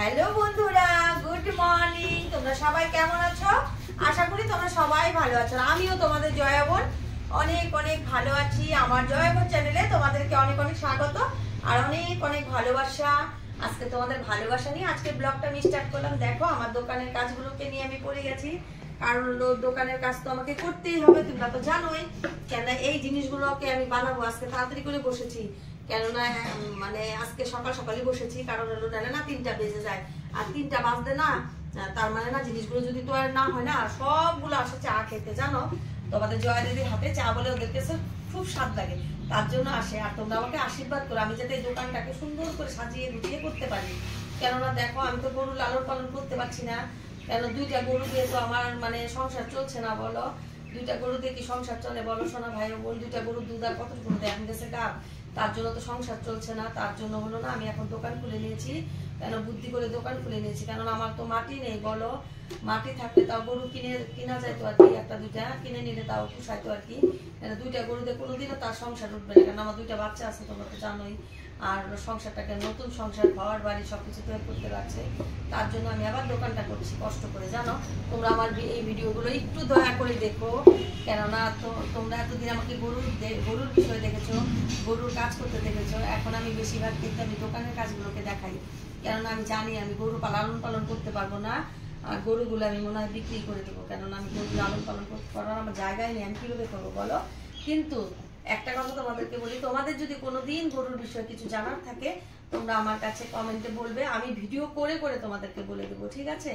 Hello বন্ধুরা, good morning. তোমরা সবাই কেমন আছো? আশা করি তোমরা সবাই ভালো আছো। আমিও তোমাদের জয়া বোন অনেক অনেক ভালো আছি। আমার জয়া বোন চ্যানেলে তোমাদেরকে অনেক অনেক স্বাগত আর অনেক অনেক ভালোবাসা। আজকে তোমাদের ভালোবাসা নিয়ে আজকে ব্লগটা আমি স্টার্ট করলাম। দেখো আমার দোকানের কাজগুলোকে নিয়ে আমি পড়ে গেছি, কারণ দোকানের কাজ তো আমাকে করতেই হবে, তোমরা তো জানোই। কেন এই জিনিসগুলোকে আমি বানাবো, আজকে তাড়াতাড়ি করে বসেছি, কেননা মানে আজকে সকাল সকালই বসেছি, কারণ হলো না 3টা বেজে যায়, আর 3টা বাজতে না তার মানে না জিনিসগুলো যদি তো আর না হয় না, সবগুলো আসে চা খেতে। জানো তোমাদের জয়া দিদির হাতে চা বলে ওদের কাছে খুব স্বাদ লাগে, তার জন্য আসে। আর তোমরা আমাকে আশীর্বাদ করো আমি যাতে এই দোকানটাকে সুন্দর করে সাজিয়ে গুছিয়ে করতে পারি। কেননা দেখো আমি তো গরু লালন পালন করতে পারছি না, কেন 2টা গরু দিয়ে তো আমার মানে সংসার চলছে না। বলো 2টা গরু দিয়ে কি সংসার চলে? বলো সোনা ভাই বোন, 2টা গরু দুধ আর কত গরু দেয় গেছে গাব, তার জন্য তো সংসার চলছে না। তার জন্য হলো না আমি এখন দোকান খুলে নিয়েছি, কেন বুদ্ধি করে দোকান খুলে নিয়েছি, কারণ আমার তো মাটি নেই। বলো মাটি থাকলে তাও গরু কিনা যাইতো আর কি, 1-2টা কিনে নিলে তাও পুষাইতো আর কি। 2টা গরুতে কোনোদিনও তার সংসার উঠবে না, কারণ আমার 2টা বাচ্চা আছে, তোমরা তো জানোই। আর সংসারটাকে নতুন সংসার, ঘর বাড়ি সবকিছু তৈরি করতে পারছে, তার জন্য আমি আবার দোকানটা করছি কষ্ট করে। জানো তোমরা আমার এই ভিডিওগুলো একটু দয়া করে দেখো, কেননা তো তোমরা এতদিন আমাকে গরুর বিষয়ে দেখেছো, গরুর কাজ করতে দেখেছো। এখন আমি বেশিরভাগ কিন্তু আমি দোকানের কাজগুলোকে দেখাই, কেননা আমি জানি আমি গরু লালন পালন করতে পারবো না, আর গরুগুলো আমি মনে হয় বিক্রি করে দেবো, কেননা আমি গরু লালন পালন করতে পারবো না, আমার জায়গায় নেই, আমি কিভাবে করবো বলো। কিন্তু একটা কথা তোমাদেরকে বলি, তোমাদের যদি কোনোদিন গরুর বিষয়ে কিছু জানার থাকে তোমরা আমার কাছে কমেন্টে বলবে, আমি ভিডিও করে করে তোমাদেরকে বলে দেবো, ঠিক আছে?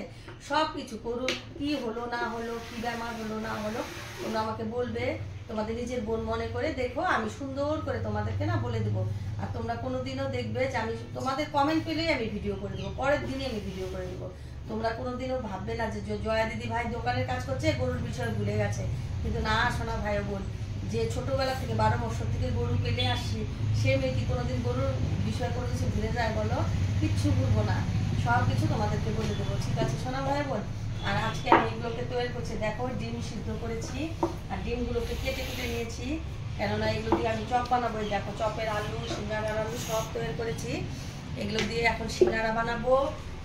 সব কিছু গরুর কি হলো না হলো, কি বেমার হলো না হলো তোমরা আমাকে বলবে, তোমাদের নিজের বোন মনে করে দেখো, আমি সুন্দর করে তোমাদেরকে না বলে দেবো। আর তোমরা কোনোদিনও দেখবে যে আমি তোমাদের কমেন্ট পেলেই আমি ভিডিও করে দেবো, পরের দিনই আমি ভিডিও করে দেবো। তোমরা কোনোদিনও ভাববে না যে জয়া দিদি ভাই দোকানের কাজ করছে, গরুর বিষয়ে ভুলে গেছে। কিন্তু না শোনা ভাই বোন, যে ছোটবেলা থেকে 12 বছর থেকে গরু পেলে আসছি, সে মেয়ে কি কোনোদিন গরুর বিষয়ে কোনো কিছু ভুলে যায়? বলো কিচ্ছু ভুলবো না, সব কিছু তোমাদেরকে বলে দেবো, ঠিক আছে সোনা ভাই বোন? আর আজকে আমি এগুলোকে তৈরি করছি, দেখো ডিম সিদ্ধ করেছি আর ডিমগুলোকে কেটে কেটে নিয়েছি, কেননা এগুলো দিয়ে আমি চপ বানাবো। দেখো চপের আলু, সিঙ্গাড়ার আলু সব তৈরি করেছি, এগুলো দিয়ে এখন সিঙ্গাড়া বানাবো।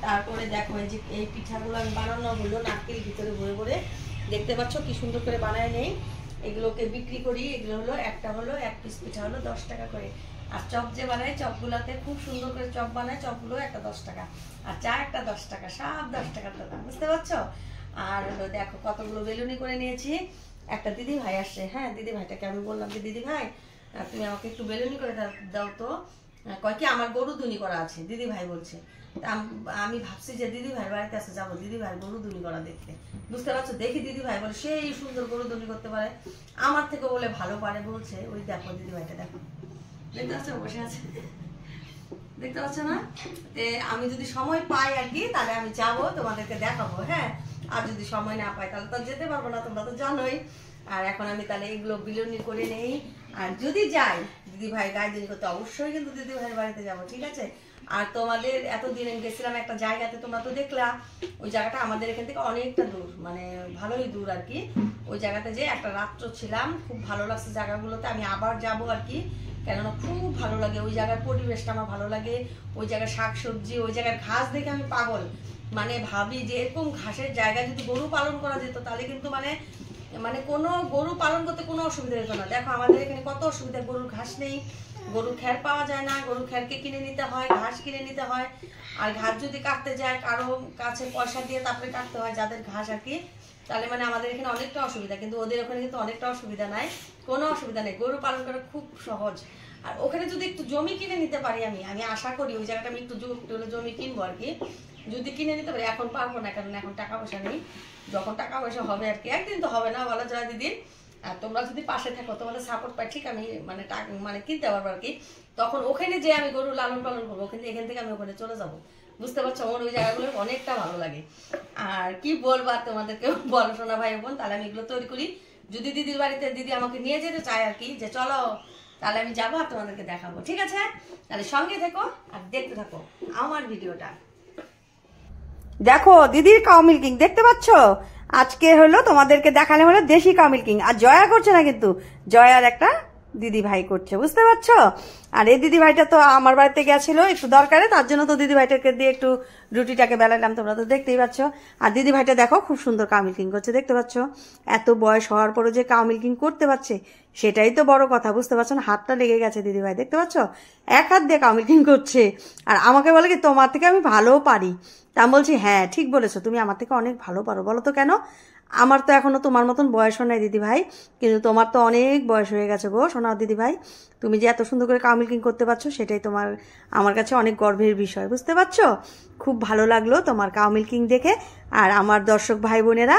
তারপরে দেখো এই যে এই পিঠাগুলো আমি বানানো হলো নারকেল ভিতরে ভরে ভরে, দেখতে পাচ্ছ কি সুন্দর করে বানায় নেই। এগুলোকে বিক্রি করি, এগুলো হলো একটা হলো 1 পিস পিঠা হলো 10 টাকা করে। আর চপ যে বানাই, চপগুলাতে খুব সুন্দর করে চপ বানায়, চপগুলো একটা 10 টাকা, আর চা একটা 10 টাকা, সব 10 টাকার দোকান, বুঝতে পারছো? আর হলো দেখো কতগুলো বেলুনি করে নিয়েছি। একটা দিদি ভাই আসছে, হ্যাঁ দিদি ভাইটাকে আমি বললাম যে দিদি ভাই তুমি আমাকে একটু বেলুনি করে দাও তো। কয় কি আমার গরু দুনি করা আছে, দিদি ভাই বলছে। আমি ভাবছি যে দিদি ভাই বাড়িতে আসে যাবো দিদি ভাই গরু দুনি করা দেখতে, বুঝতে পারছো? দেখি দিদি ভাই বলে সেই সুন্দর গরু দুনি করতে পারে, আমার থেকে বলে ভালো পারে বলছে। ওই দেখো দিদি ভাইটা, দেখো দেখতে পাচ্ছ বসে আছে, দেখতে পাচ্ছ না? আমি যদি সময় পাই আর কি তাহলে আমি যাবো, তোমাদেরকে দেখাবো, হ্যাঁ। আর যদি সময় না পাই তাহলে তো যেতে পারবো না, তোমরা তো জানোই। আর এখন আমি তাহলে এগুলো বিলনি করে নেই, আর যদি যাই দিদি ভাই গায়ে দিন করতে অবশ্যই কিন্তু দিদি ভাইয়ের বাড়িতে যাবো, ঠিক আছে? আর তোমাদের এতদিন গেছিলাম একটা জায়গাতে, তোমরা তো দেখলা, ওই জায়গাটা আমাদের এখান থেকে অনেকটা দূর, মানে ভালোই দূর আর কি। ওই জায়গাতে যে একটা রাত্র ছিলাম, খুব ভালো লাগছে জায়গাগুলোতে, আমি আবার যাবো আর কি, কেননা খুব ভালো লাগে ওই জায়গার পরিবেশটা, আমার ভালো লাগে। ওই জায়গার শাকসবজি, ওই জায়গার ঘাস দেখে আমি পাগল, মানে ভাবি যে এরকম ঘাসের জায়গায় যদি গরু পালন করা যেত তাহলে কিন্তু মানে কোনো গরু পালন করতে কোনো অসুবিধা হতো না। দেখো আমাদের এখানে কত অসুবিধা, গরুর ঘাস নেই, গরুর খ্যার পাওয়া যায় না, গরুর খ্যারকে কিনে নিতে হয়, ঘাস কিনে নিতে হয়। আর ঘাস যদি কাটতে যায় কারো কাছে পয়সা দিয়ে তারপরে কাটতে হয়, যাদের ঘাস আর কি, তাহলে মানে আমাদের এখানে অনেকটা অসুবিধা। কিন্তু ওদের ওখানে কিন্তু অনেকটা অসুবিধা নাই, কোনো অসুবিধা নেই, গরু পালন করা খুব সহজ। আর ওখানে যদি একটু জমি কিনে নিতে পারি, আমি আশা করি ওই জায়গাটা আমি একটু জমি কিনবো আর কি, যদি কিনে নিতে পারি। এখন পারবো না, কারণ এখন টাকা পয়সা নেই, যখন টাকা পয়সা হবে আর কি, একদিন তো হবে না বলা যায় দিদি। আর তোমরা যদি পাশে থাকো, তোমাদের সাপোর্ট পাই, ঠিক আমি মানে টাকা মানে কিনতে পারবো আর কি, তখন ওখানে যে আমি গরু লালন পালন করবো, এখান থেকে আমি ওখানে চলে যাবো, বুঝতে পারছো? আমার ওই জায়গাগুলো অনেকটা ভালো লাগে। আর কি বলবা তোমাদেরকে বলো শোনা ভাই বোন, তাহলে আমি এগুলো তৈরি করি। যদি দিদির বাড়িতে দিদি আমাকে নিয়ে যেতে চায় আর কি, যে চলো তাহলে আমি যাবো আর তোমাদেরকে দেখাবো, ঠিক আছে? তাহলে সঙ্গে থেকো আর দেখতে থাকো আমার ভিডিওটা। দেখো দিদির কাউ মিল্কিং দেখতে পাচ্ছ, আজকে হলো তোমাদেরকে দেখালে হলো দেশি কাউ মিল্কিং। আর জয়া করছে না কিন্তু, জয়ার একটা দিদি ভাই করছে, বুঝতে পারছো? আর এই দিদি ভাইটা তো আমার বাড়িতে গেছিল একটু দরকারে, তার জন্য তো দিদি ভাইটাকে দিয়ে একটু রুটিটাকে বেলালাম, তোমরা তো দেখতেই পাচ্ছ। আর দিদি ভাইটা দেখো খুব সুন্দর কাউ মিল্কিং করছে, দেখতে পাচ্ছ? এত বয়স হওয়ার পরে যে কাউ মিল্কিং করতে পারছে সেটাই তো বড় কথা, বুঝতে পারছো না? হাতটা লেগে গেছে দিদি ভাই, দেখতে পাচ্ছ? এক হাত দিয়ে কাউ মিল্কিং করছে। আর আমাকে বলে কি তোমার থেকে আমি ভালোও পারি। তা আমি বলছি হ্যাঁ ঠিক বলেছো, তুমি আমার থেকে অনেক ভালো পারো। বলো তো কেন? আমার তো এখনো তোমার মতন বয়সও নাই দিদি ভাই, কিন্তু তোমার তো অনেক বয়স হয়ে গেছে গো সোনা দিদি ভাই। তুমি যে এত সুন্দর করে কাউ মিল্কিং করতে পারছো সেটাই তোমার আমার কাছে অনেক গর্বের বিষয়, বুঝতে পারছো? খুব ভালো লাগলো তোমার কাউ মিল্কিং দেখে। আর আমার দর্শক ভাই বোনেরা,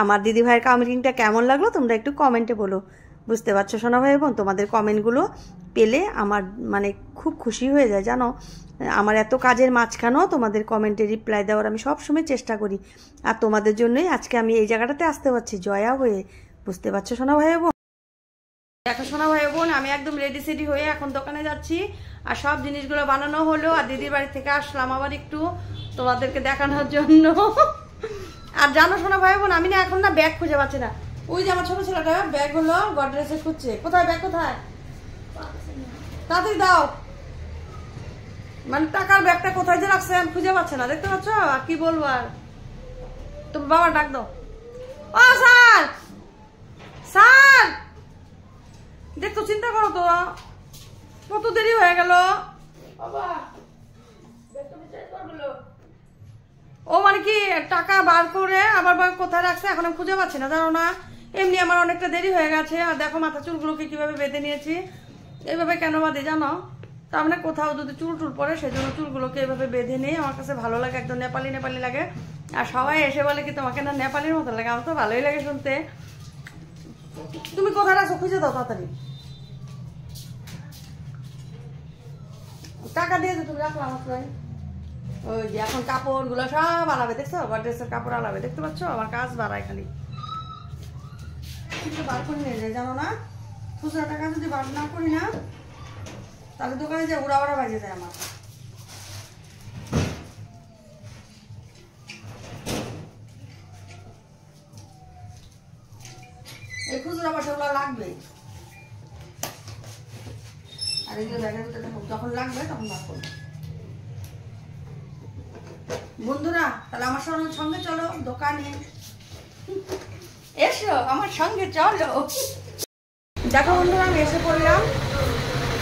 আমার দিদি ভাইয়ের কাউ মিল্কিংটা কেমন লাগলো তোমরা একটু কমেন্টে বলো, বুঝতে পারছো সোনা ভাই বোন? তোমাদের কমেন্টগুলো পেলে আমার মানে খুব খুশি হয়ে যায়, জানো? আমার এত কাজের মাঝখানেও তোমাদের কমেন্টে রিপ্লাই দেওয়ার আমি সবসময় চেষ্টা করি। আর তোমাদের জন্যই আজকে আমি এই জায়গাটাতে আসতে পারছি জয়া হয়ে, বুঝতে পারছো সোনা ভাই বোন? দেখো সোনা ভাই বোন, আমি একদম রেডি সেডি হয়ে এখন দোকানে যাচ্ছি। আর সব জিনিসগুলো বানানো হলো, আর দিদির বাড়ি থেকে আসলাম আবার একটু তোমাদেরকে দেখানোর জন্য। আর জানো সোনা ভাই বোন, আমি না এখন না ব্যাগ খুঁজে পাচ্ছি না। ওই যে আমার ছোট ছেলেটা ব্যাগ হলো গডরেজে খুঁজছে, কোথায় ব্যাগ, কোথায়? তাড়াতাড়ি দাও, মানে টাকার ব্যাগটা কোথায় যে রাখছে আমি খুঁজে পাচ্ছে না, দেখতে পাচ্ছ? আর কি বলবো, আর তুমি বাবা ডাক দাও। ও স্যার, স্যার দেখতো, চিন্তা করো তো, কত দেরি হয়ে গেল। ও মানে কি টাকা বার করে আবার কোথায় রাখছে এখন আমি খুঁজে পাচ্ছি না, জানো না? এমনি আমার অনেকটা দেরি হয়ে গেছে। আর দেখো মাথা চুলগুলোকে কিভাবে বেঁধে নিয়েছি, এইভাবে কেন বাঁধি জানো? তার মানে কোথাও যদি চুল টুল পরে সেজন্য চুলগুলোকে এভাবে বেঁধে নেই, আমার কাছে ভালো লাগে, একদম নেপালি নেপালি লাগে। আর সবাই এসে বলে কি তোমাকে না নেপালির মতো লাগে, আমার তো ভালোই লাগে শুনতে। তুমি কোথায় রাখছো খুঁজে দাও তাড়াতাড়ি, টাকা দিয়েছো তুমি, রাখো আমার। ওই যে এখন কাপড় গুলো সব আলাবে, দেখছো? ড্রেসের কাপড় আলাবে, দেখতে পাচ্ছ? আমার কাজ বাড়ায় খালি, কিছু বার করে নিয়ে যায়, জানো না? খুচরা টাকা যদি বার না করি না তাহলে দোকানে যে উড়া উড়া বাজে যায় আমার। এই খুচরা পয়সাগুলো লাগবে, আর এগুলো ব্যাগের ভিতরে যখন লাগবে তখন বার করবো। বন্ধুরা তাহলে আমার সঙ্গে চলো দোকানে, এসো আমার সঙ্গে চলো। দেখো বন্ধুরা আমি এসে পড়লাম,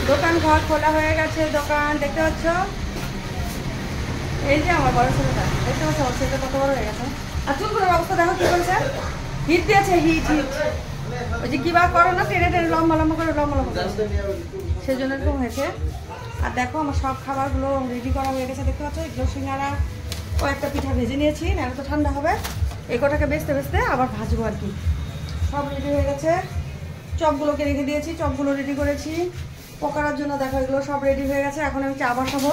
দোকান ঘর খোলা হয়ে গেছে, দোকান দেখতে পাচ্ছ? এই যে আমার বড় ছেলেটা, দেখতে পাচ্ছ আমার ছেলেটা কত বড় হয়ে গেছে। আর চুলগুলোর অবস্থা দেখো কি বলছে, হিট দিয়েছে, হিট হিট। ওই যে কি বা করো না, টেনে টেনে লম্বা লম্বা করে লম্বা লম্বা করে, সেই জন্য এরকম হয়েছে। আর দেখো আমার সব খাবারগুলো রেডি করা হয়ে গেছে, দেখতে পাচ্ছ? এগুলো সিঙ্গারা ও একটা পিঠা ভেজে নিয়েছি, নাহলে তো ঠান্ডা হবে। এই কটাকে বেচতে বেচতে আবার ভাজবো আর কি। সব রেডি হয়ে গেছে, চপগুলোকে রেখে দিয়েছি, চপগুলো রেডি করেছি পকানোর জন্য। দেখো এগুলো সব রেডি হয়ে গেছে, এখন আমি চা বসাবো।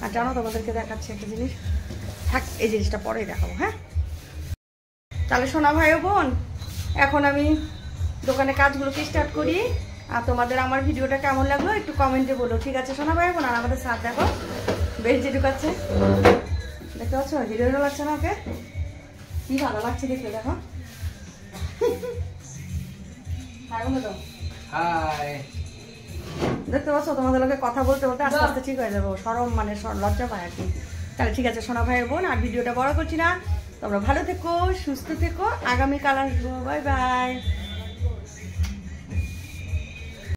আর জানো তোমাদেরকে দেখাচ্ছি একটা জিনিস, থাক এই জিনিসটা পরেই দেখাবো, হ্যাঁ? তাহলে সোনা ভাই বোন এখন আমি দোকানে কাজগুলোকে স্টার্ট করি। আর তোমাদের আমার ভিডিওটা কেমন লাগলো একটু কমেন্টে বলো, ঠিক আছে সোনা ভাই বোন? আর আমাদের সাথ দেখো বেঞ্চে ঢুকাচ্ছে, দেখতে পাচ্ছ? হিরো হিরো লাগছে না ওকে? কি ভালো লাগছে দেখতে, দেখো। দেখতে পাচ্ছ তোমাদের লোকে কথা বলতে বলতে আস্তে আস্তে ঠিক হয়ে যাবো, সরম মানে লজ্জা পায় আর কি। তাহলে ঠিক আছে সোনা ভাই বোন, আর ভিডিওটা বড় করছি না, তোমরা ভালো থেকো, সুস্থ থেকো, আগামীকাল আসবো, বাই বাই।